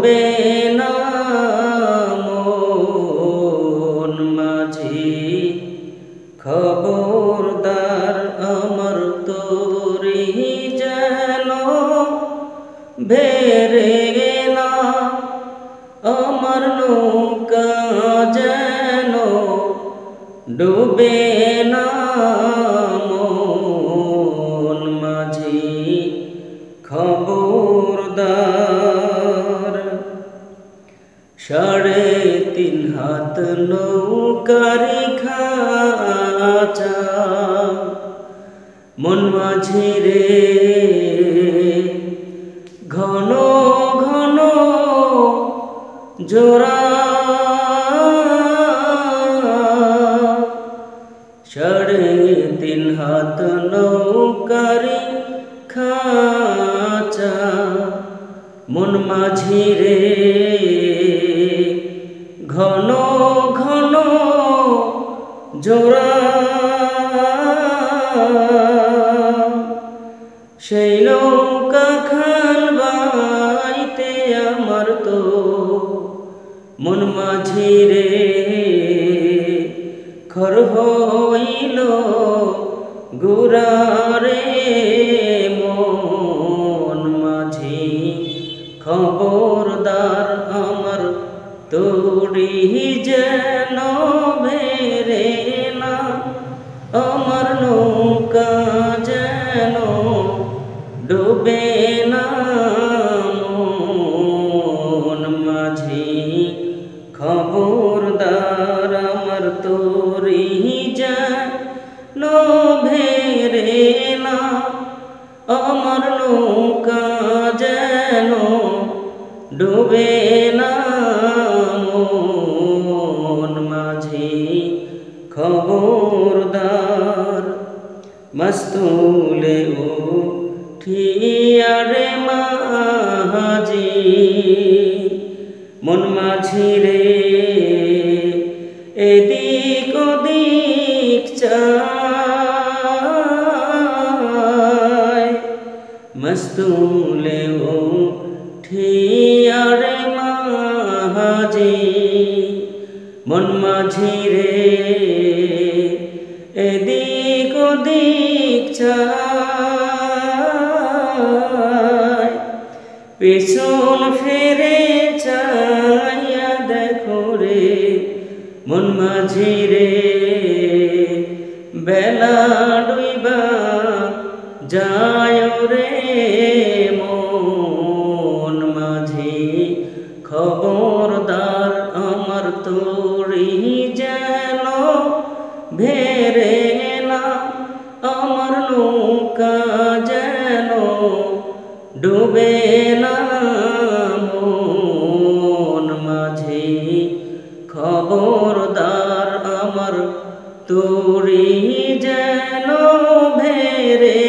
ডুবে না মন মাঝি খবরদার আমার তোরি যেন ভেরে না আমার নৌকা যেন ডুবে না মন মাঝি খবরদার। 3.5 হাত নৌকারি খাঁচা মন মাঝি রে, ঘন ঘন জোড়া 3.5 হাত নৌকারি খাঁচা মন মাঝি রে, ঘন ঘন জোড়া। সেই নৌকা খান বাইতে আমার তো মন মাঝি রে খর হইল গুরারে মন মাঝি খবরদার আমার তোরি যেন ভেরে না আমার নৌকা যেন ডুবে না মন মাঝি খবরদার আমার তোরি যেন ভেরে না আমার নৌকা যেন ডুবে না মন মাঝি খবরদার। মস্তুলে উঠিয়া রে মাঝি মন মাঝি রে, এদিক ওদিক চায় মস্তুলে উঠিয়া রে মাঝি মন মাঝি রে, এদিক ওদিক চায় পেছন ফেরে চাইয়া দেখো রে মন মাঝি রে, বেলা ডুইবা যায় রে মন মাঝি খবরদার আমার তোরি যেন ভেরে না আমার নৌকা যেন ডুবে না মন মাঝি খবরদার আমার তোরি যেন ভেরে